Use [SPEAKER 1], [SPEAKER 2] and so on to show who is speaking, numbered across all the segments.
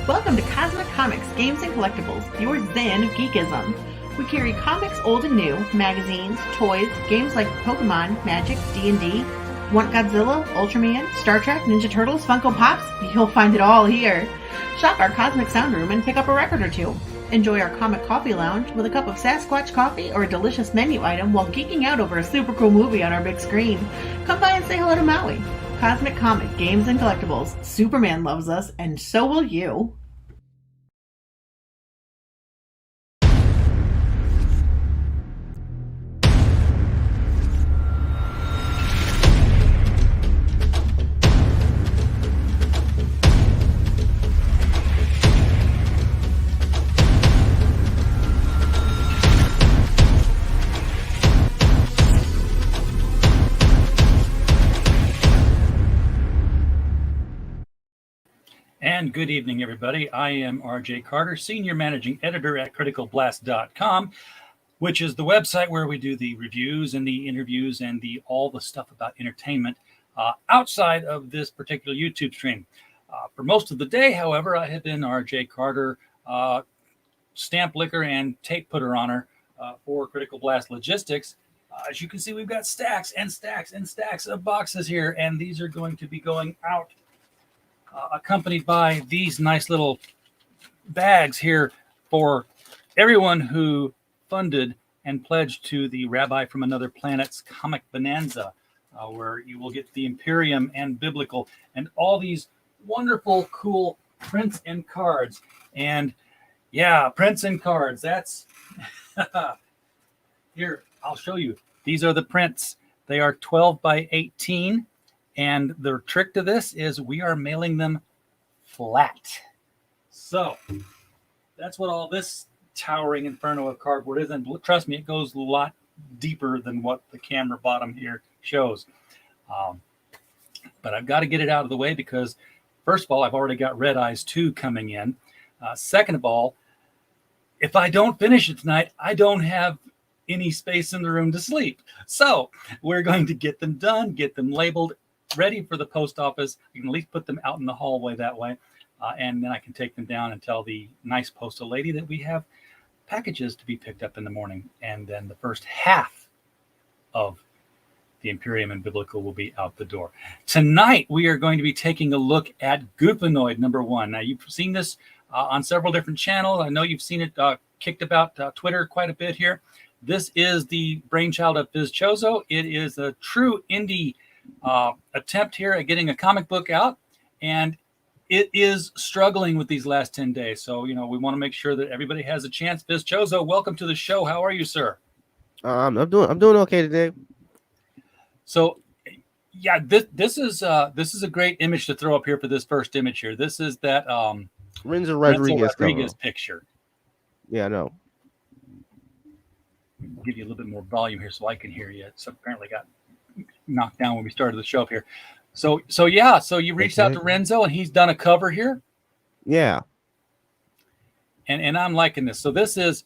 [SPEAKER 1] Welcome to Cosmic Comics, Games and Collectibles, your zen of geekism. We carry comics old and new, magazines, toys, games like Pokemon, Magic, D&D. Want Godzilla, Ultraman, Star Trek, Ninja Turtles, Funko Pops? You'll find it all here. Shop our Cosmic Sound Room and pick up a record or two. Enjoy our Comic Coffee Lounge with a cup of Sasquatch coffee or a delicious menu item while geeking out over a super cool movie on our big screen. Come by and say hello to Maui. Cosmic Comic, Games and Collectibles. Superman loves us, and so will you.
[SPEAKER 2] And good evening, everybody. I am RJ Carter, Senior Managing Editor at CriticalBlast.com, which is the website where we do the reviews and the interviews and all the stuff about entertainment outside of this particular YouTube stream. For most of the day, however, I have been RJ Carter, stamp licker and tape putter honor for Critical Blast Logistics. As you can see, we've got stacks and stacks and stacks of boxes here, and these are going to be going out accompanied by these nice little bags here for everyone who funded and pledged to the Rabbi from Another Planet's Comic Bonanza, where you will get the Imperium and Biblical and all these wonderful, cool prints and cards. And yeah, prints and cards. That's here. I'll show you. These are the prints. They are 12 by 18. And the trick to this is we are mailing them flat. So that's what all this towering inferno of cardboard is. And trust me, it goes a lot deeper than what the camera bottom here shows. But I've got to get it out of the way because, first of all, I've already got Red Eyes 2 coming in. Second of all, if I don't finish it tonight, I don't have any space in the room to sleep. So we're going to get them done, get them labeled, ready for the post office. You can at least put them out in the hallway that way. And then I can take them down and tell the nice postal lady that we have packages to be picked up in the morning. And then the first half of the Imperium and Biblical will be out the door. Tonight, we are going to be taking a look at Goofenoid #1. Now, you've seen this on several different channels. I know you've seen it kicked about Twitter quite a bit here. This is the brainchild of Fizz Chozo. It is a true indie attempt here at getting a comic book out, and it is struggling with these last 10 days. So, you know, we want to make sure that everybody has a chance. Fizz Chozo, welcome to the show. How are you, sir?
[SPEAKER 3] I'm doing okay today.
[SPEAKER 2] So, yeah, this is a great image to throw up here for this first image here. This is that
[SPEAKER 3] Renzo Rodriguez
[SPEAKER 2] picture.
[SPEAKER 3] Yeah, I know.
[SPEAKER 2] Give you a little bit more volume here so I can hear you. It's apparently got knocked down when we started the show up here. So you reached out to Renzo and he's done a cover here.
[SPEAKER 3] Yeah.
[SPEAKER 2] And I'm liking this. So this is,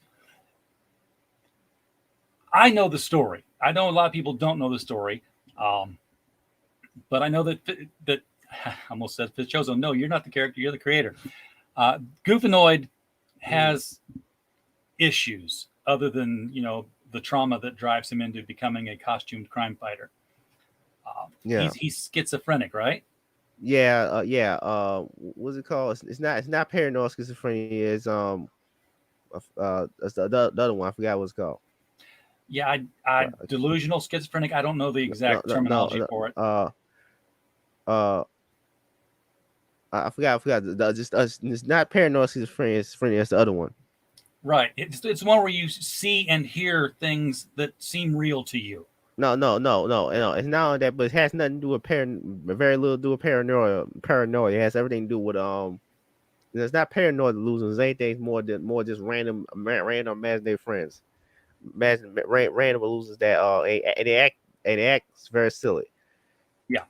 [SPEAKER 2] I know the story. I know a lot of people don't know the story. But I know that I almost said Fizz Chozo. No, you're not the character, you're the creator. Goofenoid has issues other than, you know, the trauma that drives him into becoming a costumed crime fighter. He's schizophrenic, right?
[SPEAKER 3] Yeah. What's it called? It's not paranoid schizophrenia. It's the other one. I forgot what it's called.
[SPEAKER 2] Yeah, delusional schizophrenic. I don't know the exact terminology for it.
[SPEAKER 3] I forgot. It's not paranoid schizophrenia. It's the other one.
[SPEAKER 2] Right. It's one where you see and hear things that seem real to you.
[SPEAKER 3] No. It's not only that, but it has nothing to do with very little to do with paranoia. It has everything to do with It's not paranoid delusions. Anything more just random imaginary friends, random illusions that they act very silly.
[SPEAKER 2] Yeah.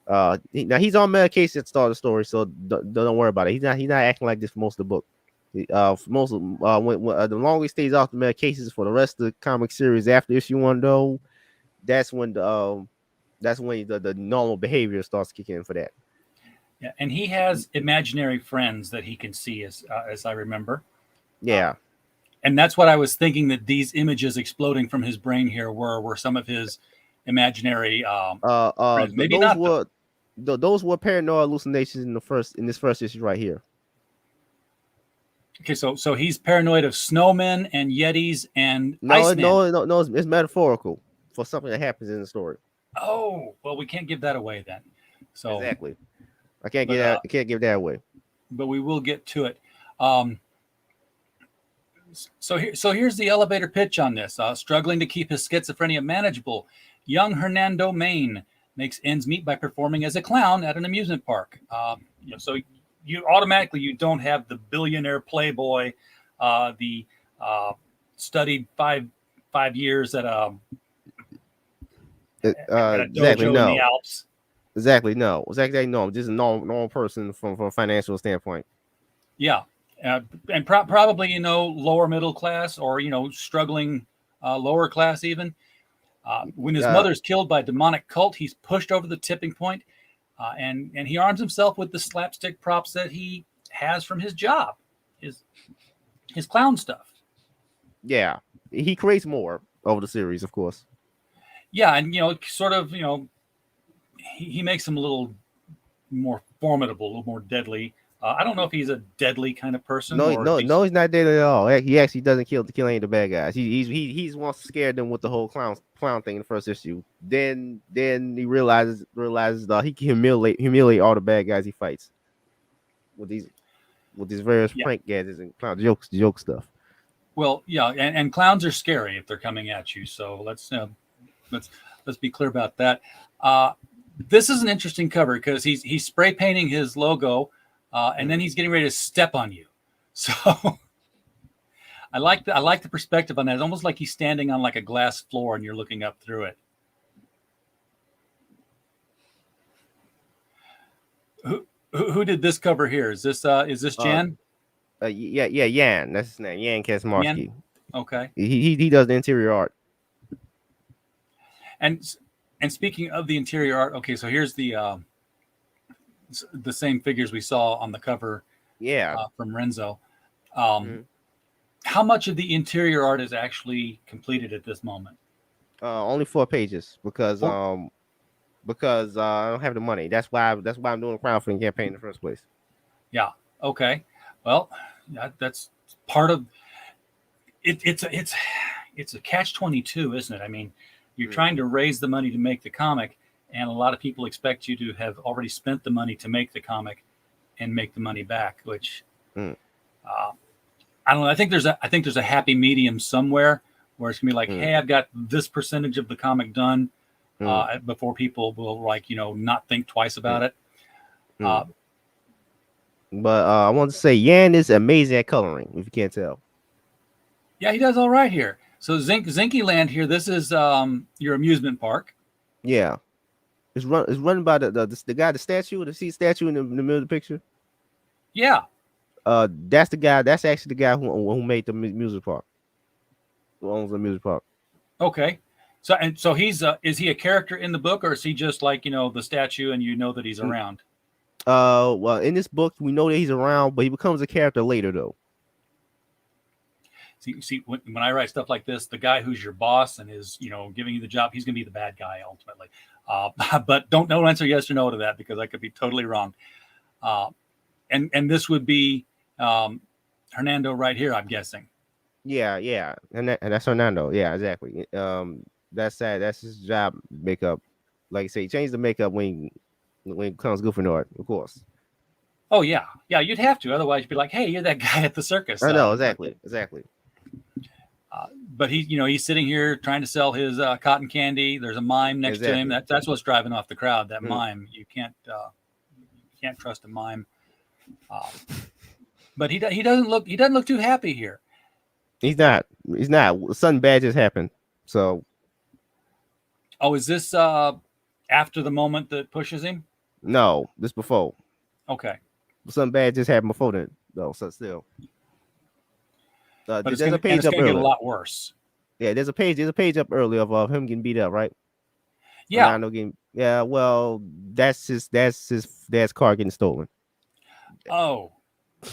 [SPEAKER 3] Now he's on medication to start the story, so don't worry about it. He's not acting like this for most of the book. When the longer he stays off the medications for the rest of the comic series after issue 1, though, that's when the normal behavior starts kicking in for that.
[SPEAKER 2] Yeah, and he has imaginary friends that he can see, as I remember.
[SPEAKER 3] Yeah.
[SPEAKER 2] And that's what I was thinking, that these images exploding from his brain here were some of his imaginary friends. Maybe
[SPEAKER 3] Those
[SPEAKER 2] not though.
[SPEAKER 3] were those were paranoid hallucinations in this first issue right here.
[SPEAKER 2] Okay, so he's paranoid of snowmen and yetis and
[SPEAKER 3] No,
[SPEAKER 2] Iceman.
[SPEAKER 3] no, it's metaphorical for something that happens in the story.
[SPEAKER 2] Oh, well, we can't give that away then. So
[SPEAKER 3] Exactly. I can't
[SPEAKER 2] but
[SPEAKER 3] get that. I can't give that away.
[SPEAKER 2] but we will get to it. So here's the elevator pitch on this. Struggling to keep his schizophrenia manageable, young Hernando Maine makes ends meet by performing as a clown at an amusement park. So you automatically, you don't have the billionaire playboy, the studied five years at a dojo
[SPEAKER 3] Exactly.
[SPEAKER 2] in
[SPEAKER 3] No.
[SPEAKER 2] the Alps.
[SPEAKER 3] Exactly. No. Exactly. No. Just a normal person from a financial standpoint.
[SPEAKER 2] Yeah. And probably, lower middle class, or, struggling lower class even. When his mother's killed by a demonic cult, he's pushed over the tipping point, and he arms himself with the slapstick props that he has from his job, his clown stuff.
[SPEAKER 3] Yeah. He creates more over the series, of course.
[SPEAKER 2] Yeah, and, sort of, he makes him a little more formidable, a little more deadly. I don't know if he's a deadly kind of person.
[SPEAKER 3] No, he's not dead at all. He actually doesn't kill any of the bad guys. He's once scared them with the whole clown thing in the first issue. Then he realizes he can humiliate all the bad guys he fights with these various prank gadgets and clown joke stuff.
[SPEAKER 2] Well, yeah, and clowns are scary if they're coming at you. So let's be clear about that. This is an interesting cover because he's spray painting his logo. And then he's getting ready to step on you. So I like the perspective on that. It's almost like he's standing on like a glass floor and you're looking up through it. Who did this cover here? Is this Jan?
[SPEAKER 3] Yeah, Yan. That's his name. Yan Kazmarsky.
[SPEAKER 2] Yan? Okay.
[SPEAKER 3] He does the interior art.
[SPEAKER 2] And speaking of the interior art, okay, so here's the same figures we saw on the cover, from Renzo. How much of the interior art is actually completed at this moment?
[SPEAKER 3] Only 4 pages because I don't have the money. That's why I'm doing a crowdfunding campaign in the first place.
[SPEAKER 2] Yeah. Okay. Well, that's part of it. It's a catch-22, isn't it? I mean, you're trying to raise the money to make the comic, and a lot of people expect you to have already spent the money to make the comic and make the money back, which I don't know. I think there's a happy medium somewhere where it's gonna be like, hey, I've got this percentage of the comic done before people will not think twice about it.
[SPEAKER 3] But I want to say Yan is amazing at coloring, if you can't tell.
[SPEAKER 2] Yeah, he does all right here. So Zinky Land here, this is your amusement park.
[SPEAKER 3] Yeah. It's run by the guy, the statue in the middle of the picture.
[SPEAKER 2] Yeah.
[SPEAKER 3] That's the guy. That's actually the guy who made the music park. Who owns the music park.
[SPEAKER 2] Okay. So he's is he a character in the book, or is he just like the statue and that he's around?
[SPEAKER 3] Well, in this book we know that he's around, but he becomes a character later though.
[SPEAKER 2] See, when I write stuff like this, the guy who's your boss and is giving you the job, he's gonna be the bad guy ultimately. But don't answer yes or no to that, because I could be totally wrong. And this would be Hernando right here, I'm guessing.
[SPEAKER 3] Yeah, and that's Hernando. Yeah, exactly. That's his job makeup. Like I say, he changed the makeup when it comes Goofenoid, of course.
[SPEAKER 2] Oh yeah, you'd have to, otherwise you'd be like, hey, you're that guy at the circus.
[SPEAKER 3] I know, exactly.
[SPEAKER 2] But he's sitting here trying to sell his cotton candy. There's a mime next to him. That's what's driving off the crowd. That mime. You can't trust a mime. But he doesn't look too happy here.
[SPEAKER 3] He's not. Something bad just happened. So.
[SPEAKER 2] Oh, is this after the moment that pushes him?
[SPEAKER 3] No, this before.
[SPEAKER 2] Okay.
[SPEAKER 3] Something bad just happened before then, though. So still.
[SPEAKER 2] But there's a page up earlier. Get a lot worse.
[SPEAKER 3] Yeah, there's a page up earlier of him getting beat up, right?
[SPEAKER 2] Yeah.
[SPEAKER 3] Yeah, well, that's his dad's car getting stolen.
[SPEAKER 2] Oh,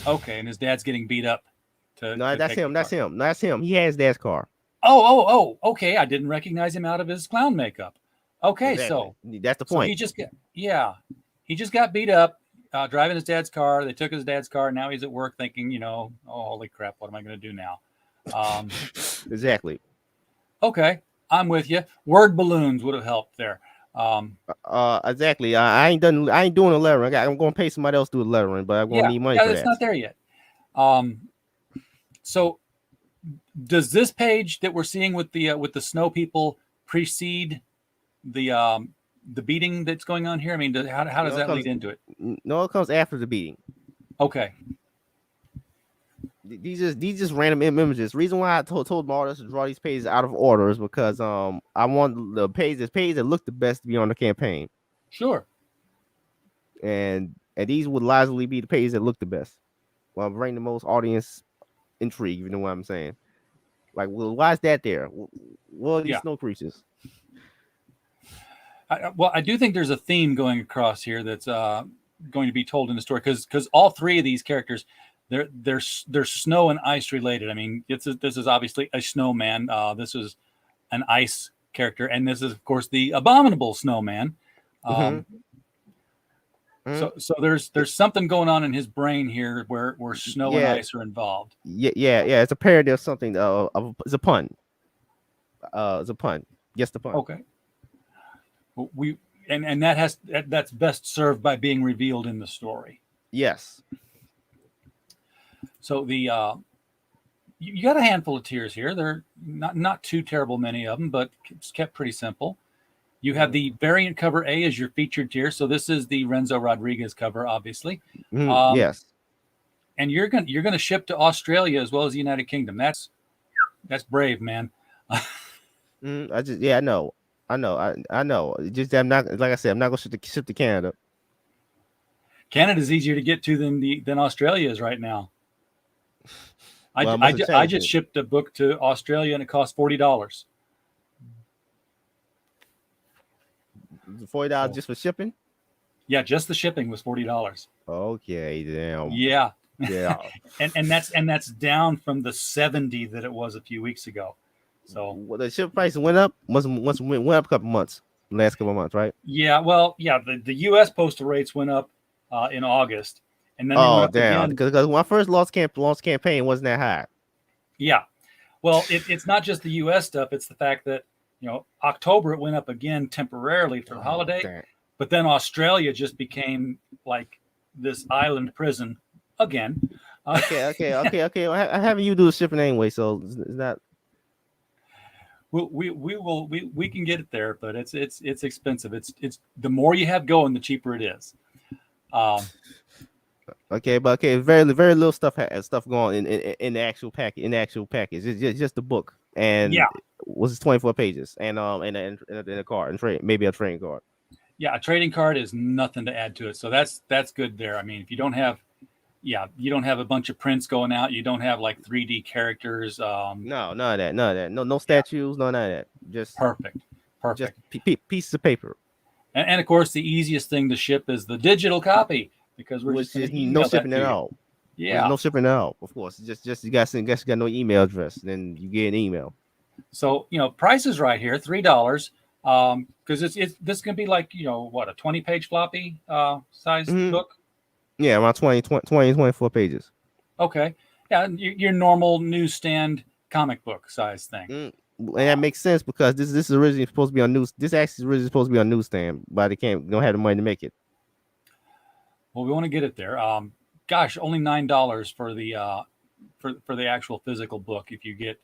[SPEAKER 2] okay. And his dad's getting beat up
[SPEAKER 3] No,
[SPEAKER 2] to
[SPEAKER 3] that's
[SPEAKER 2] take
[SPEAKER 3] him.
[SPEAKER 2] the
[SPEAKER 3] That's
[SPEAKER 2] car.
[SPEAKER 3] him. That's him. He has dad's car.
[SPEAKER 2] Oh. Okay. I didn't recognize him out of his clown makeup. Okay,
[SPEAKER 3] Exactly.
[SPEAKER 2] so
[SPEAKER 3] That's the
[SPEAKER 2] so
[SPEAKER 3] point.
[SPEAKER 2] he just got he just got beat up driving his dad's car. They took his dad's car. Now he's at work thinking, oh, holy crap, what am I going to do now?
[SPEAKER 3] Exactly.
[SPEAKER 2] Okay, I'm with you. Word balloons would have helped there.
[SPEAKER 3] Exactly. I ain't done. I ain't doing a lettering. I'm going to pay somebody else to do the lettering, but I'm going to need money for
[SPEAKER 2] it's
[SPEAKER 3] that.
[SPEAKER 2] not there yet. So does this page that we're seeing with the snow people precede the beating that's going on here? I mean, how does that lead into it?
[SPEAKER 3] No, it comes after the beating.
[SPEAKER 2] Okay.
[SPEAKER 3] These just random images. Reason why I told my artists to draw these pages out of order is because I want the page that look the best to be on the campaign.
[SPEAKER 2] Sure.
[SPEAKER 3] And these would largely be the pages that look the best. Well, bring the most audience intrigue. You know what I'm saying? Like, well, why is that there? What are these snow creatures?
[SPEAKER 2] I do think there's a theme going across here that's going to be told in the story because all three of these characters, they're snow and ice related. I mean, this is obviously a snowman. This is an ice character, and this is of course the abominable snowman. So there's something going on in his brain here where snow and ice are involved.
[SPEAKER 3] Yeah. It's a parody of something. It's a pun. It's a pun. Yes, the pun.
[SPEAKER 2] Okay. And that's best served by being revealed in the story.
[SPEAKER 3] Yes.
[SPEAKER 2] So you got a handful of tiers here. They're not too terrible many of them, but it's kept pretty simple. You have the variant cover A as your featured tier. So this is the Renzo Rodriguez cover, obviously.
[SPEAKER 3] Yes.
[SPEAKER 2] And you're gonna ship to Australia as well as the United Kingdom. That's brave, man.
[SPEAKER 3] I know. I know. Just I'm not, like I said, I'm not gonna ship to Canada.
[SPEAKER 2] Canada's easier to get to than Australia is right now. I just shipped a book to Australia and it cost $40.
[SPEAKER 3] $40 just for shipping?
[SPEAKER 2] Yeah, just the shipping was $40.
[SPEAKER 3] Okay, damn.
[SPEAKER 2] Yeah.
[SPEAKER 3] Yeah.
[SPEAKER 2] and that's down from the 70 that it was a few weeks ago. So
[SPEAKER 3] the ship price went up. Went up a couple months. Last couple of months, right?
[SPEAKER 2] Yeah. Well, yeah. The U.S. postal rates went up in August, and then they went up
[SPEAKER 3] damn!
[SPEAKER 2] again.
[SPEAKER 3] Because when I first launched campaign wasn't that high.
[SPEAKER 2] Yeah. Well, it's not just the U.S. stuff. It's the fact that October it went up again temporarily for the holiday,
[SPEAKER 3] damn.
[SPEAKER 2] But then Australia just became like this island prison again.
[SPEAKER 3] Okay. Well, I have you do the shipping anyway, so it's not.
[SPEAKER 2] We can get it there, but it's expensive. It's the more you have going, the cheaper it is.
[SPEAKER 3] Okay, very little stuff going in the actual package. It's just the book, and was 24 pages, and in a card, and maybe a trading card.
[SPEAKER 2] Yeah, a trading card is nothing to add to it, so that's good there. I mean, if you don't have a bunch of prints going out. You don't have like 3D characters.
[SPEAKER 3] No, none of that. No statues. None of that. Just
[SPEAKER 2] perfect.
[SPEAKER 3] Just pieces of paper.
[SPEAKER 2] And of course, the easiest thing to ship is the digital copy because we're just
[SPEAKER 3] no shipping at all.
[SPEAKER 2] Yeah,
[SPEAKER 3] there's no shipping at all. Of course, just you got no email address, then you get an email.
[SPEAKER 2] So price is right here, $3. Because this can be like what, a 20-page floppy size book.
[SPEAKER 3] Yeah, around 24 pages.
[SPEAKER 2] Okay. Yeah, your normal newsstand comic book size thing.
[SPEAKER 3] And that makes sense because this is originally supposed to be on news. This actually is originally supposed to be on newsstand, but they don't have the money to make it.
[SPEAKER 2] Well, we want to get it there. Gosh, only $9 for the actual physical book if you get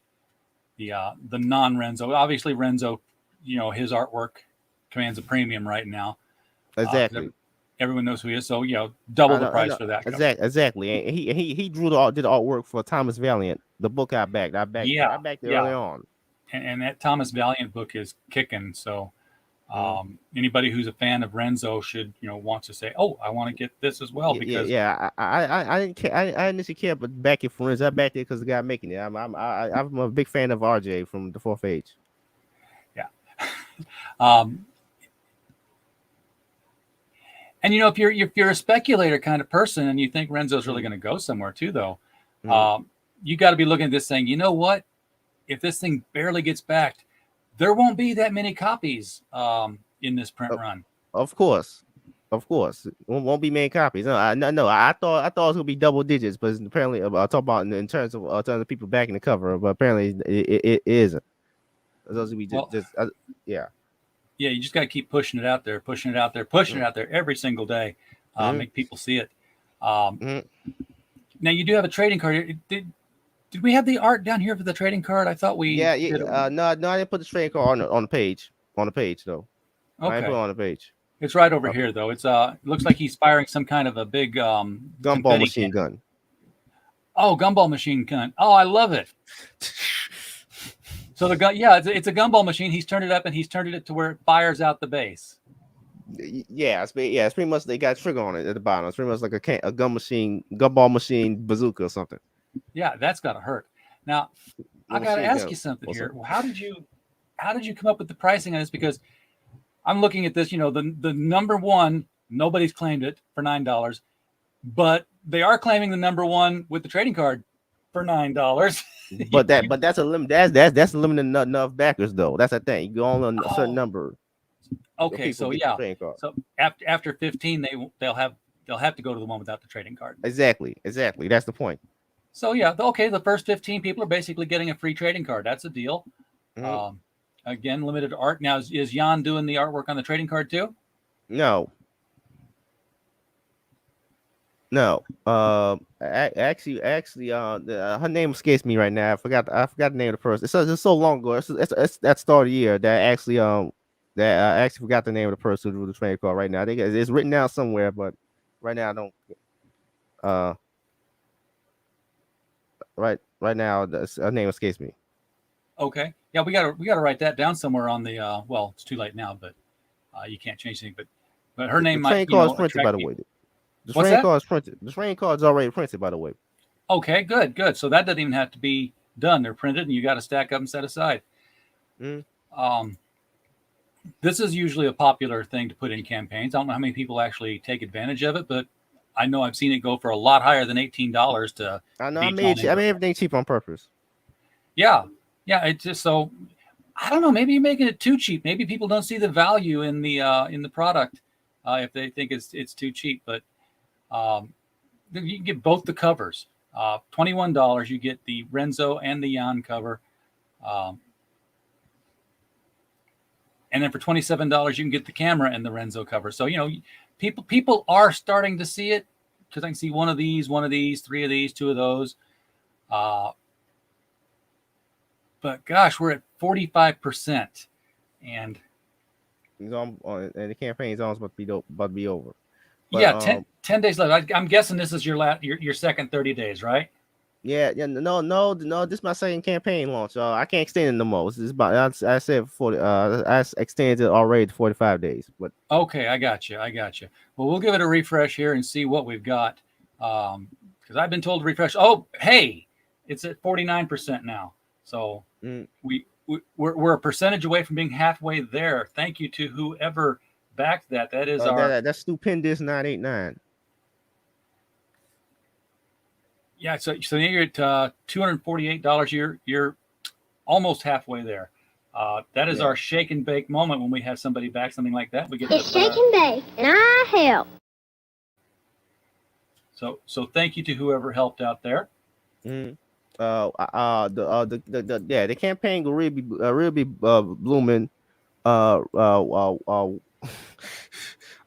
[SPEAKER 2] the non-Renzo. Obviously, Renzo, his artwork commands a premium right now.
[SPEAKER 3] Exactly.
[SPEAKER 2] Everyone knows who he is, so double the price for that.
[SPEAKER 3] Exactly. And he did the artwork for Thomas Valiant. The book I backed early on.
[SPEAKER 2] And that Thomas Valiant book is kicking. So anybody who's a fan of Renzo should want to say, oh, I want to get this as well because
[SPEAKER 3] I didn't care. I didn't necessarily care, but back it for Renzo. I backed it because the guy making it. I'm a big fan of RJ from the Fourth Age.
[SPEAKER 2] Yeah. And if you're a speculator kind of person and you think Renzo's really going to go somewhere too, though, you got to be looking at this saying, you know what? If this thing barely gets backed, there won't be that many copies in this print run.
[SPEAKER 3] Of course. It won't be many copies. No, I thought it was gonna be double digits, but apparently, I'll talk about in terms of people backing the cover, but apparently it isn't. It's supposed to be yeah.
[SPEAKER 2] Yeah, you just got to keep pushing it out there every single day, make people see it. Now you do have a trading card. Did we have the art down here for the trading card? I thought we.
[SPEAKER 3] Yeah. No, I didn't put the trading card on the page. On the page though.
[SPEAKER 2] Okay.
[SPEAKER 3] I didn't put it on the page.
[SPEAKER 2] It's right over here though. It's it looks like he's firing some kind of a big
[SPEAKER 3] gumball machine gun.
[SPEAKER 2] Oh, gumball machine gun. Oh, I love it. So the gun, yeah, it's a gumball machine. He's turned it up and he's turned it to where it fires out the base.
[SPEAKER 3] Yeah, it's pretty much they got a trigger on it at the bottom. It's pretty much like a gumball machine bazooka or something.
[SPEAKER 2] Yeah, that's gotta hurt. Now, I gotta ask you something here. Well, how did you come up with the pricing on this? Because I'm looking at this, the number one, nobody's claimed it for $9, but they are claiming the number one with the trading card for $9.
[SPEAKER 3] but that's a limit. That's limited enough backers though. That's the thing. You go on a certain number.
[SPEAKER 2] Okay, so yeah. So after 15, they'll have to go to the one without the trading card.
[SPEAKER 3] Exactly. That's the point.
[SPEAKER 2] So yeah, okay. The first 15 people are basically getting a free trading card. That's a deal. Again, limited art. Now, is Jan doing the artwork on the trading card too?
[SPEAKER 3] No. Actually, her name escapes me right now. I forgot the name of the person. It's so long ago. It's that start of the year that I actually forgot the name of the person who drew the trading card right now. It's written down somewhere, but right now I don't. Right now, her name escapes me.
[SPEAKER 2] Okay. Yeah, we gotta write that down somewhere on the. Well, it's too late now, but you can't change anything. But her name might.
[SPEAKER 3] The trading card is printed, by the way. The trading card is printed. The trading card is already printed, by the way.
[SPEAKER 2] Okay, good. So that doesn't even have to be done. They're printed, and you got to stack up and set aside. This is usually a popular thing to put in campaigns. I don't know how many people actually take advantage of it, but I know I've seen it go for a lot higher than $18 to.
[SPEAKER 3] I know. I made everything cheap on purpose.
[SPEAKER 2] Yeah. It's just so. I don't know. Maybe you're making it too cheap. Maybe people don't see the value in the product if they think it's too cheap. But you can get both the covers. $21. You get the Renzo and the Jan cover. And then for $27, you can get the camera and the Renzo cover. So, people are starting to see it because I can see one of these, 3 of these, 2 of those. But gosh, we're at 45%, and
[SPEAKER 3] the campaign is almost about to be over. But,
[SPEAKER 2] yeah, 10 days left. I'm guessing this is your second 30 days, right?
[SPEAKER 3] Yeah. No. This is my second campaign launch. I can't extend it no more. This is about. I said 40. I extended it already to 45 days. But
[SPEAKER 2] okay, I got you. Well, we'll give it a refresh here and see what we've got. Because I've been told to refresh. Oh, hey, it's at 49% now. So we're a percentage away from being halfway there. Thank you to whoever backed that. That is
[SPEAKER 3] that's stupendous 989.
[SPEAKER 2] Yeah, so you're at $248. You're almost halfway there. That is our shake and bake moment when we have somebody back something like that. We get
[SPEAKER 4] it's shake and bake, and I help.
[SPEAKER 2] So thank you to whoever helped out there.
[SPEAKER 3] The campaign will really be blooming.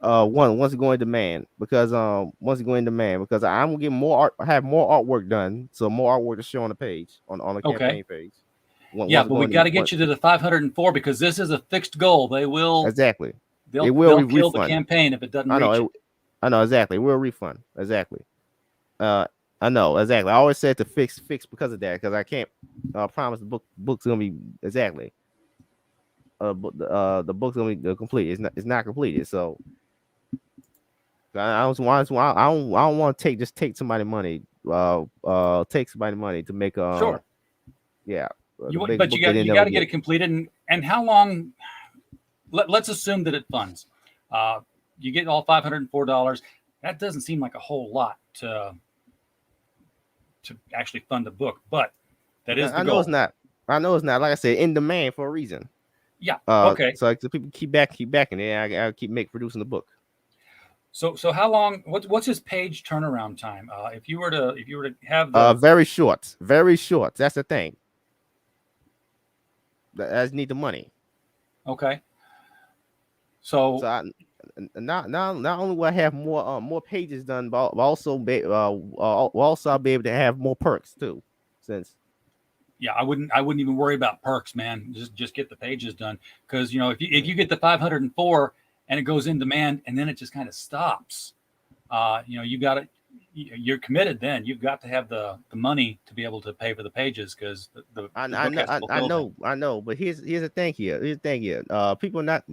[SPEAKER 3] Once it go in demand, because I'm gonna get more art, have more artwork done, so more artwork to show on the page on the campaign page.
[SPEAKER 2] But we got to get you to the 504 because this is a fixed goal. They will
[SPEAKER 3] exactly.
[SPEAKER 2] They'll kill the campaign if it doesn't reach it.
[SPEAKER 3] I know exactly. We'll refund exactly. I know exactly. I always said to fix because of that, because I can't promise the book's gonna be exactly. The book's gonna be complete. It's not completed, so I don't want to take somebody's money. Take somebody's money to make
[SPEAKER 2] sure.
[SPEAKER 3] Yeah.
[SPEAKER 2] You got to get it completed, and how long? Let's assume that it funds. you get all $504. That doesn't seem like a whole lot to actually fund a book, but that is the
[SPEAKER 3] I know
[SPEAKER 2] goal.
[SPEAKER 3] it's not. I know it's not. Like I said, in demand for a reason.
[SPEAKER 2] Yeah. Okay.
[SPEAKER 3] So like the people keep backing it. I keep producing the book.
[SPEAKER 2] So how long? What's his page turnaround time? If you were to have the
[SPEAKER 3] very short, very short. That's the thing. I just need the money.
[SPEAKER 2] okay. So
[SPEAKER 3] Not only will I have more pages done, but also I'll be able to have more perks too. Since
[SPEAKER 2] yeah, I wouldn't even worry about perks, man. Just get the pages done, because if you get the 504 and it goes in demand and then it just kind of stops, you got to you're committed. Then you've got to have the money to be able to pay for the pages, because the book has to fulfill them.
[SPEAKER 3] I know, but here's the thing here. People are not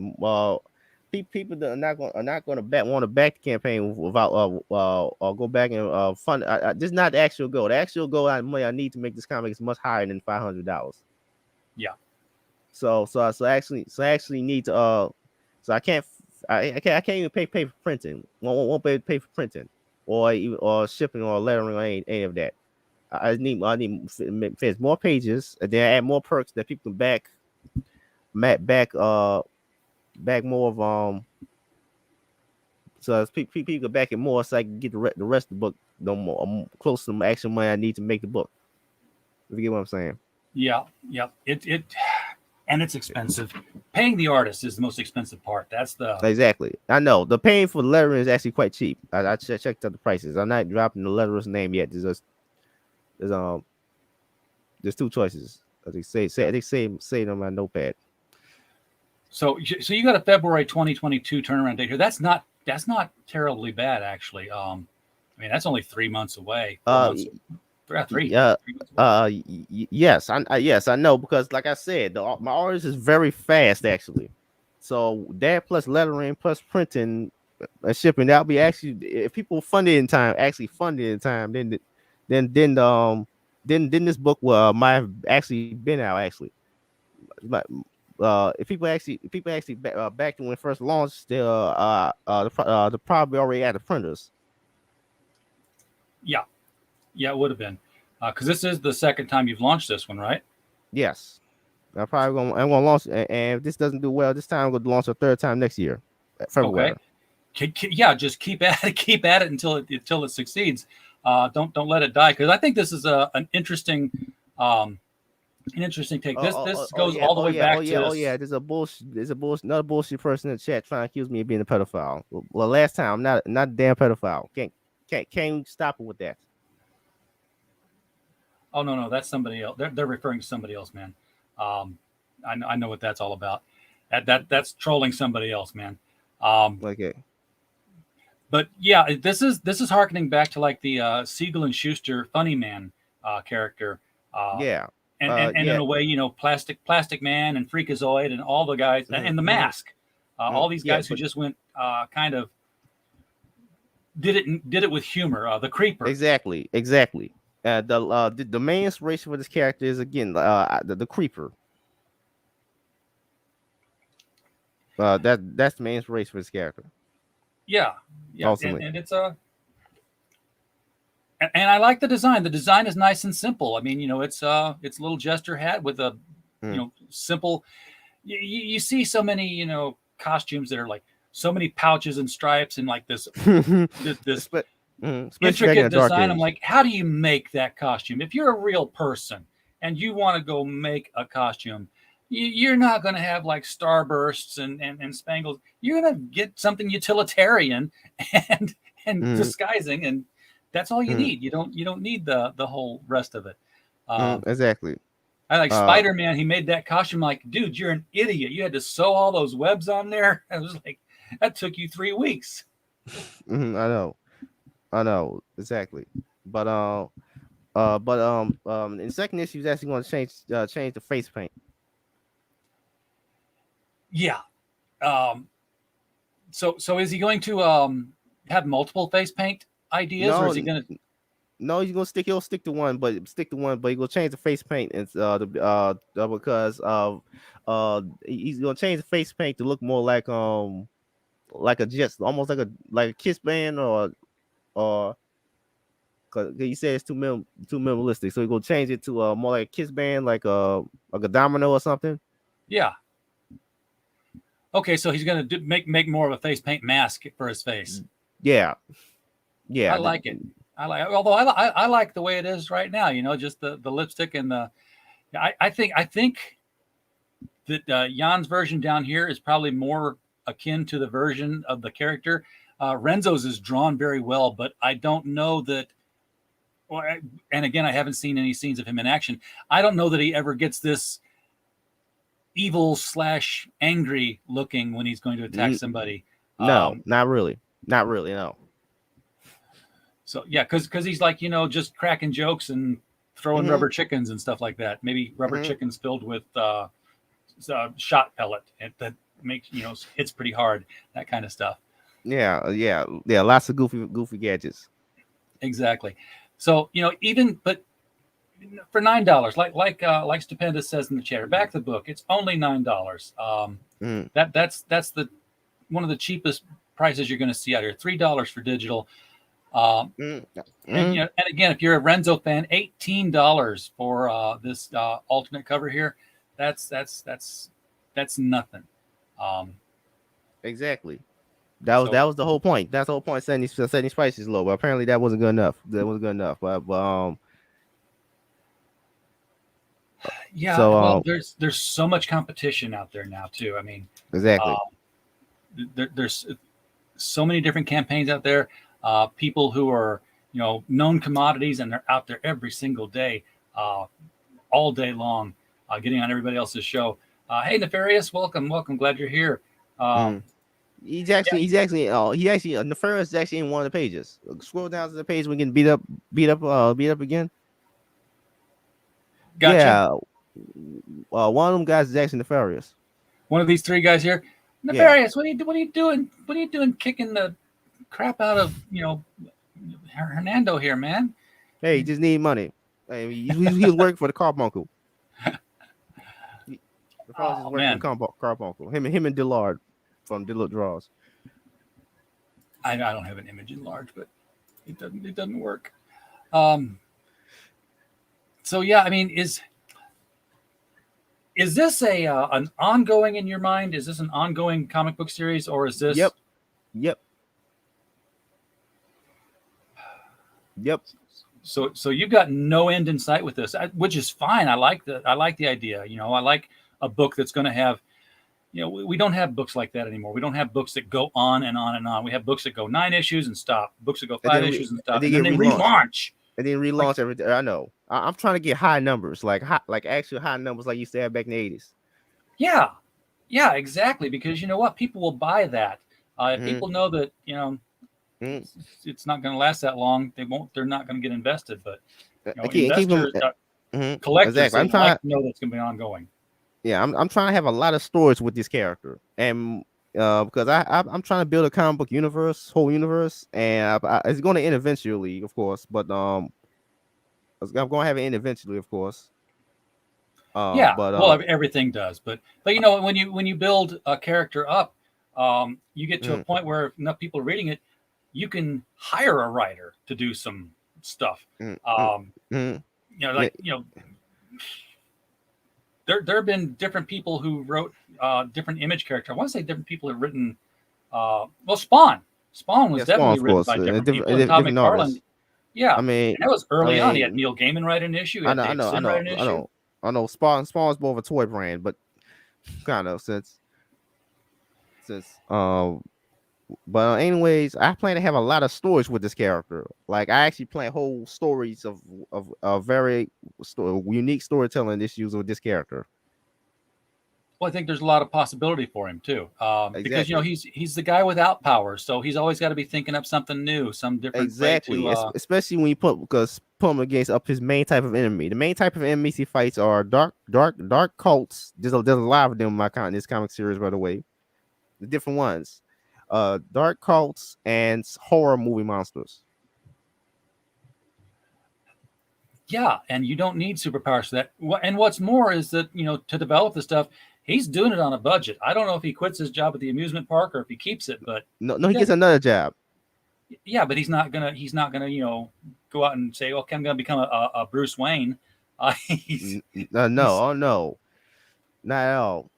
[SPEAKER 3] people that are not going to want to back the campaign without or go back and fund. This is not the actual goal. The actual goal of money I need to make this comic is much higher than $500.
[SPEAKER 2] Yeah.
[SPEAKER 3] So I actually need to so I can't even pay for printing. Won't pay for printing or shipping or lettering or any of that. I need finish more pages and then add more perks that people can back more of so people can back it more, so I can get the rest of the book no more close to the actual money I need to make the book. If you get what I'm saying?
[SPEAKER 2] Yeah. It and it's expensive. Paying the artist is the most expensive part. That's the
[SPEAKER 3] Exactly. I know the paying for the lettering is actually quite cheap. I checked out the prices. I'm not dropping the letterer's name yet. There's two choices. They say it on my notepad.
[SPEAKER 2] So you got a February 2022 turnaround date here. That's not terribly bad, actually. I mean, that's only 3 months away. 4 months. Three.
[SPEAKER 3] Yes, I know, because like I said, my artist is very fast actually. So that plus lettering plus printing and shipping, that'll be actually, if people fund it in time, then this book might have actually been out actually. But if people actually back when it first launched, the probably already at the printers.
[SPEAKER 2] Yeah, it would have been, because this is the second time you've launched this one, right?
[SPEAKER 3] Yes, I'm gonna launch, and if this doesn't do well this time, I'm gonna launch a third time next year, February.
[SPEAKER 2] Okay. Yeah, just keep at it until it succeeds. Don't let it die, because I think this is an interesting take. This goes all the way back to
[SPEAKER 3] there's another bullshit person in the chat trying to accuse me of being a pedophile. Well, last time I'm not a damn pedophile. Can't stop it with that.
[SPEAKER 2] Oh no, that's somebody else. They're referring to somebody else, man. I know what that's all about. That's trolling somebody else, man.
[SPEAKER 3] Okay.
[SPEAKER 2] But yeah, this is harkening back to like the Siegel and Schuster Funny Man character.
[SPEAKER 3] Yeah.
[SPEAKER 2] And in a way, Plastic Man and Freakazoid and all the guys, and the Mask, all these guys who just went kind of did it with humor. The Creeper.
[SPEAKER 3] Exactly. The main inspiration for this character is again the Creeper. That's the main inspiration for this character.
[SPEAKER 2] Yeah. And it's and I like the design. The design is nice and simple. I mean, it's a little jester hat with a simple. You see so many costumes that are like so many pouches and stripes and like this this intricate design. I'm like, how do you make that costume? If you're a real person and you want to go make a costume, you're not going to have like starbursts and spangles. You're going to get something utilitarian and disguising, and that's all you need. You don't need the whole rest of it.
[SPEAKER 3] Exactly.
[SPEAKER 2] I like Spider-Man. He made that costume. Like, dude, you're an idiot. You had to sew all those webs on there. I was like, that took you 3 weeks.
[SPEAKER 3] I know exactly. But in the second issue, he's actually going to change the face paint.
[SPEAKER 2] Yeah. So is he going to have multiple face paint ideas, or is he going to?
[SPEAKER 3] No, he'll stick to one, but he will change the face paint and because he's going to change the face paint to look more like like a just almost like a kiss band or because you said it's too minimalistic, so you go change it to more like a kiss band, like a domino or something.
[SPEAKER 2] Yeah. Okay, so he's gonna make more of a face paint mask for his face.
[SPEAKER 3] Yeah,
[SPEAKER 2] I
[SPEAKER 3] yeah,
[SPEAKER 2] like it. Although I like the way it is right now. Just the lipstick and the. I think that Jan's version down here is probably more akin to the version of the character. Renzo's is drawn very well, but I don't know that. Well, and again, I haven't seen any scenes of him in action. I don't know that he ever gets this evil / angry looking when he's going to attack somebody.
[SPEAKER 3] No, not really. No.
[SPEAKER 2] So yeah, because he's like just cracking jokes and throwing rubber chickens and stuff like that. Maybe rubber chickens filled with shot pellet that makes hits pretty hard. That kind of stuff.
[SPEAKER 3] Yeah. Lots of goofy gadgets.
[SPEAKER 2] Exactly. So even but for $9, like Stupendous says in the chat, back the book. It's only $9. That's the one of the cheapest prices you're going to see out here. $3 for digital. And again, if you're a Renzo fan, $18 for this alternate cover here. That's nothing.
[SPEAKER 3] Exactly. That was the whole point. That's the whole point. Setting these prices low, but apparently that wasn't good enough. But
[SPEAKER 2] yeah.
[SPEAKER 3] So,
[SPEAKER 2] well, there's so much competition out there now too. I mean,
[SPEAKER 3] exactly.
[SPEAKER 2] There's so many different campaigns out there. People who are known commodities, and they're out there every single day, all day long, getting on everybody else's show. Hey, Nefarious, welcome. Glad you're here.
[SPEAKER 3] He's actually Nefarious is actually in one of the pages. Scroll down to the page we can beat up again.
[SPEAKER 2] Gotcha.
[SPEAKER 3] Yeah. One of them guys is actually Nefarious.
[SPEAKER 2] One of these three guys here. Nefarious, what are you doing? What are you doing kicking the crap out of Hernando here, man?
[SPEAKER 3] Hey, he just need money. Hey, he was working for the Carbuncle.
[SPEAKER 2] Oh, man.
[SPEAKER 3] Carbuncle. Him and Dillard from Dillard Draws.
[SPEAKER 2] I don't have an image in large, but it doesn't work. So yeah, I mean, is this an ongoing in your mind? Is this an ongoing comic book series, or is this?
[SPEAKER 3] Yep.
[SPEAKER 2] So you've got no end in sight with this, which is fine. I like the idea. I like a book that's going to have. We don't have books like that anymore. We don't have books that go on and on and on. We have books that go 9 issues and stop. Books that go 5 issues and stop. And then they relaunch.
[SPEAKER 3] And then relaunch everything. I know. I'm trying to get high numbers, like actual high numbers, like you used to have back in the 80s.
[SPEAKER 2] Yeah, exactly. Because you know what, people will buy that. If people know that it's not going to last that long, they're not going to get invested. But investors, collectors,
[SPEAKER 3] exactly. I'm trying
[SPEAKER 2] to know that's going to be ongoing.
[SPEAKER 3] Yeah, I'm trying to have a lot of stories with this character, and because I'm trying to build a comic book whole universe, and it's going to end eventually, of course. But I'm going to have it end eventually, of course.
[SPEAKER 2] But everything does. But when you build a character up, you get to a point where if enough people are reading it, you can hire a writer to do some stuff. There have been different people who wrote different image characters. I want to say different people have written. Spawn. Spawn was definitely written by different people. Todd McFarlane. Yeah, I mean, that was early on. He had Neil Gaiman write an issue.
[SPEAKER 3] I know. Spawn's more of a toy brand, but kind of since. But anyways, I plan to have a lot of stories with this character. Like I actually plan whole stories of very unique storytelling issues with this character.
[SPEAKER 2] Well, I think there's a lot of possibility for him too, because he's the guy without power, so he's always got to be thinking up something new, some different.
[SPEAKER 3] Exactly,
[SPEAKER 2] way to,
[SPEAKER 3] especially when you put him against his main type of enemy. The main type of enemies he fights are dark cults. There's a lot of them in this comic series, by the way. The different ones. Dark cults and horror movie monsters.
[SPEAKER 2] Yeah, and you don't need superpowers for that. And what's more is that to develop the stuff, he's doing it on a budget. I don't know if he quits his job at the amusement park or if he keeps it, but
[SPEAKER 3] No, he gets another job.
[SPEAKER 2] yeah, but he's not gonna go out and say, okay, I'm gonna become a Bruce Wayne.
[SPEAKER 3] No, no, not at all.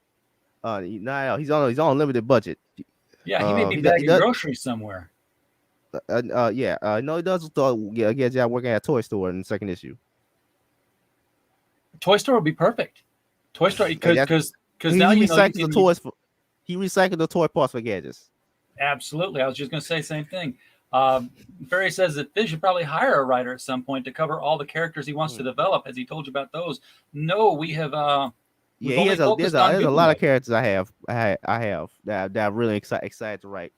[SPEAKER 3] Not at all. He's on limited budget.
[SPEAKER 2] Yeah, he may be
[SPEAKER 3] he
[SPEAKER 2] bagging
[SPEAKER 3] does,
[SPEAKER 2] groceries somewhere.
[SPEAKER 3] yeah. No, he does get a job working at a toy store in the second issue.
[SPEAKER 2] Toy store would be perfect. Toy store because now
[SPEAKER 3] he recycles the toys he recycled the toy parts for gadgets.
[SPEAKER 2] Absolutely, I was just going to say the same thing. Barry says that Fizz should probably hire a writer at some point to cover all the characters he wants to develop. Has he told you about those? No, we have.
[SPEAKER 3] Yeah, there's a lot of characters I have that I'm really excited to write.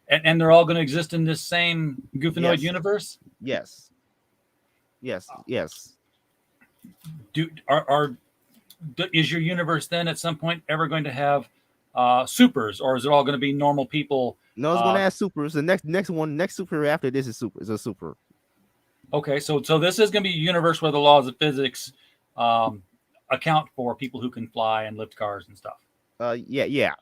[SPEAKER 2] And they're all going to exist in this same Goofenoid universe?
[SPEAKER 3] Yes.
[SPEAKER 2] Is your universe then at some point ever going to have supers, or is it all going to be normal people?
[SPEAKER 3] No, it's going to have supers. The next super after this is a super.
[SPEAKER 2] Okay, so this is going to be a universe where the laws of physics account for people who can fly and lift cars and stuff.
[SPEAKER 3] Yeah,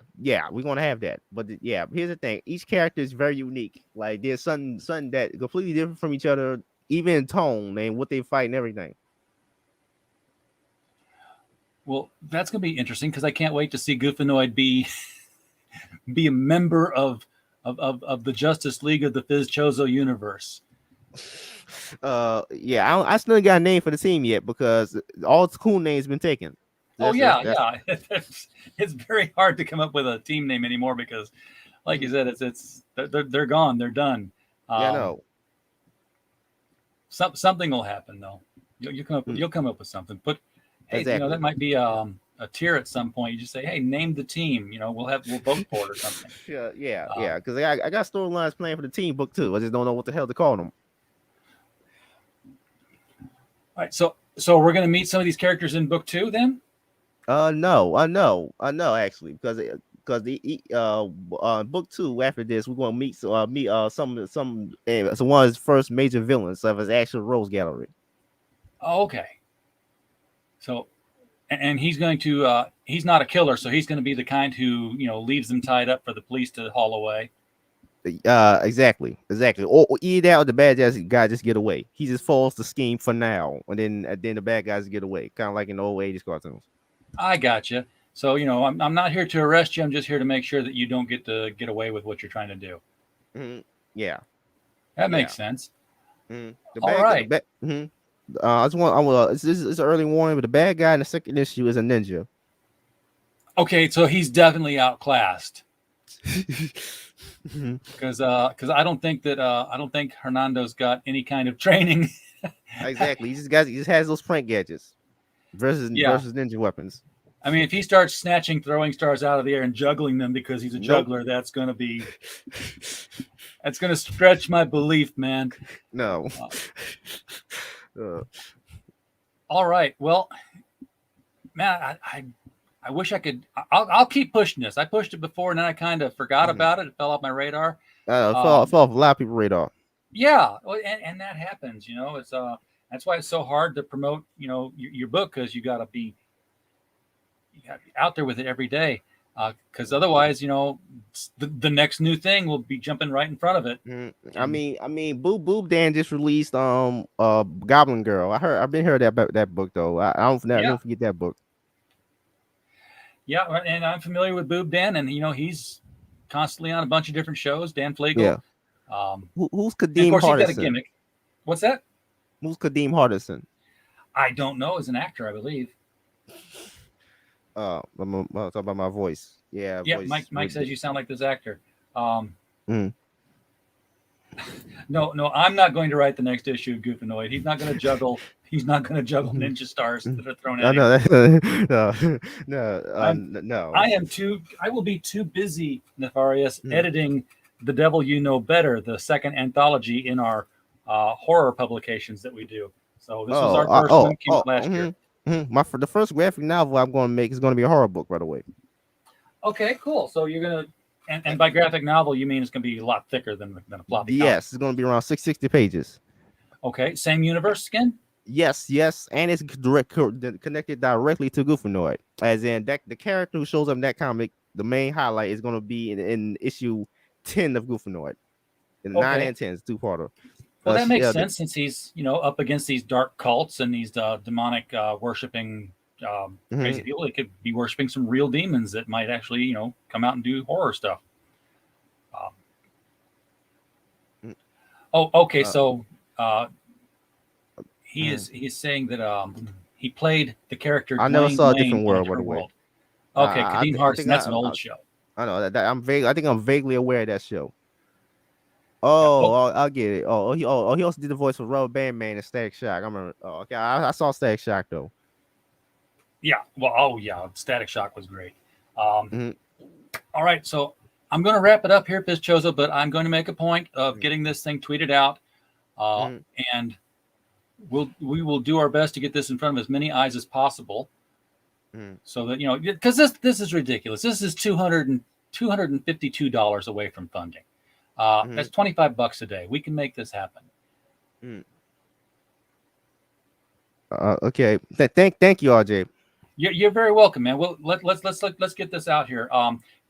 [SPEAKER 3] we're gonna have that. But here's the thing: each character is very unique. Like there's something that completely different from each other, even in tone and what they fight and everything.
[SPEAKER 2] Well, that's gonna be interesting because I can't wait to see Goofenoid be a member of the Justice League of the Fizz Chozo universe.
[SPEAKER 3] I still got a name for the team yet because all the cool names been taken.
[SPEAKER 2] Yeah. It's very hard to come up with a team name anymore because, like you said, they're gone, they're done.
[SPEAKER 3] No.
[SPEAKER 2] Something will happen though. You'll come up with something. But hey,
[SPEAKER 3] exactly.
[SPEAKER 2] That might be a tier at some point. You just say, hey, name the team. We'll vote for it or something.
[SPEAKER 3] Yeah. Because I got storylines planned for the team book too. I just don't know what the hell to call them.
[SPEAKER 2] All right, so we're gonna meet some of these characters in book 2 then.
[SPEAKER 3] No, actually, because the book 2 after this we're gonna meet some one of his first major villains of his actual Rose Gallery.
[SPEAKER 2] Oh, okay. So, and he's going to he's not a killer, so he's going to be the kind who leaves them tied up for the police to haul away.
[SPEAKER 3] Exactly. Or either that or the bad guy just get away. He just falls the scheme for now, and then the bad guys get away, kind of like in the old 80s cartoons.
[SPEAKER 2] I gotcha. So I'm not here to arrest you. I'm just here to make sure that you don't get away with what you're trying to do.
[SPEAKER 3] Mm-hmm. Yeah,
[SPEAKER 2] that makes sense.
[SPEAKER 3] Mm-hmm.
[SPEAKER 2] All right.
[SPEAKER 3] This is an early warning, but the bad guy in the second issue is a ninja.
[SPEAKER 2] Okay, so he's definitely outclassed. Because I don't think Hernando's got any kind of training.
[SPEAKER 3] Exactly. He just has those prank gadgets versus ninja weapons.
[SPEAKER 2] I mean, if he starts snatching throwing stars out of the air and juggling them because he's a juggler, that's going to stretch my belief, man.
[SPEAKER 3] No.
[SPEAKER 2] All right. Well, man, I wish I could. I'll keep pushing this. I pushed it before, and then I kind of forgot about it. It fell off my radar.
[SPEAKER 3] It fell off a lot of people's radar.
[SPEAKER 2] Yeah, and that happens. It's that's why it's so hard to promote. Your book, because you got to be out there with it every day. Because otherwise, the next new thing will be jumping right in front of it.
[SPEAKER 3] I mean, Boob Dan just released Goblin Girl. I've been heard that book though. I don't forget that book.
[SPEAKER 2] Yeah, and I'm familiar with Boob Dan, and he's constantly on a bunch of different shows. Dan Flegel.
[SPEAKER 3] Yeah. Who's Kadeem
[SPEAKER 2] Hardison? Of course, he's got a gimmick. What's that?
[SPEAKER 3] Who's Kadeem Hardison?
[SPEAKER 2] I don't know. As an actor, I believe.
[SPEAKER 3] I'm talking about my voice. Yeah.
[SPEAKER 2] Yeah. Mike says you sound like this actor. No, I'm not going to write the next issue of Goofenoid. He's not going to juggle. He's not going to juggle ninja stars that are thrown at him.
[SPEAKER 3] No.
[SPEAKER 2] I will be too busy, Nefarious, editing The Devil You Know Better, the second anthology in our horror publications that we do. So this was our first one, came out last year.
[SPEAKER 3] The first graphic novel I'm going to make is going to be a horror book, by the way.
[SPEAKER 2] Okay, cool. So you're going to, and by graphic novel, you mean it's going to be a lot thicker than a floppy comic?
[SPEAKER 3] Yes, it's going to be around 660 pages.
[SPEAKER 2] Okay, same universe again?
[SPEAKER 3] Yes, and it's connected directly to Goofenoid, as in that the character who shows up in that comic, the main highlight is going to be in issue 10 of Goofenoid. In 9
[SPEAKER 2] Okay.
[SPEAKER 3] and 10 is two-parter.
[SPEAKER 2] Well, that makes sense since he's up against these dark cults and these demonic worshiping crazy people. He could be worshiping some real demons that might actually come out and do horror stuff. Okay. So he's saying that he played the character.
[SPEAKER 3] I never
[SPEAKER 2] Dwayne
[SPEAKER 3] saw a
[SPEAKER 2] Wayne
[SPEAKER 3] different world,
[SPEAKER 2] on
[SPEAKER 3] by the way.
[SPEAKER 2] World. Okay, Kadeem Hardison. That's an old show.
[SPEAKER 3] I know that I'm vague. I think I'm vaguely aware of that show. I'll get it. He also did the voice for Rubber Band Man and Static Shock. I remember. Oh, okay. I saw Static Shock though.
[SPEAKER 2] Yeah. Well, Static Shock was great. All right, so I'm going to wrap it up here, Pischozo, but I'm going to make a point of getting this thing tweeted out, and we will do our best to get this in front of as many eyes as possible, so that because this is ridiculous. This is $252 away from funding. That's $25 a day. We can make this happen.
[SPEAKER 3] Okay. Thank you, RJ.
[SPEAKER 2] You're very welcome, man. Well, let's get this out here.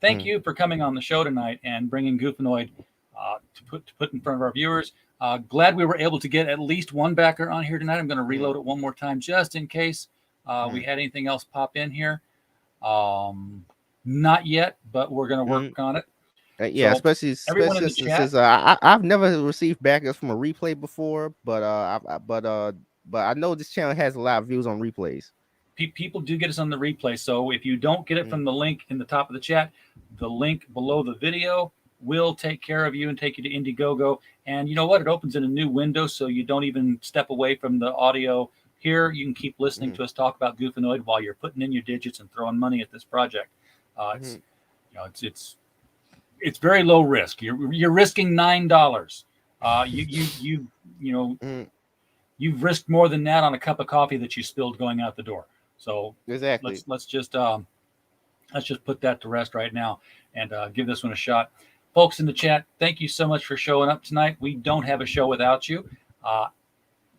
[SPEAKER 2] Thank you for coming on the show tonight and bringing Goofenoid to put in front of our viewers. Glad we were able to get at least one backer on here tonight. I'm going to reload it one more time just in case we had anything else pop in here. Not yet, but we're going to work on it.
[SPEAKER 3] Yeah, so especially since I've never received backers from a replay before, but I know this channel has a lot of views on replays.
[SPEAKER 2] People do get us on the replay, so if you don't get it from the link in the top of the chat, the link below the video will take care of you and take you to Indiegogo. And you know what? It opens in a new window, so you don't even step away from the audio here. You can keep listening to us talk about Goofenoid while you're putting in your digits and throwing money at this project. It's very low risk. You're risking $9. You've risked more than that on a cup of coffee that you spilled going out the door. So
[SPEAKER 3] exactly.
[SPEAKER 2] Let's just put that to rest right now and give this one a shot. Folks in the chat, thank you so much for showing up tonight. We don't have a show without you.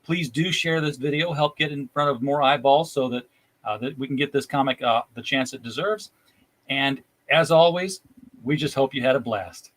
[SPEAKER 2] Please do share this video, help get in front of more eyeballs so that we can get this comic the chance it deserves. And as always, we just hope you had a blast.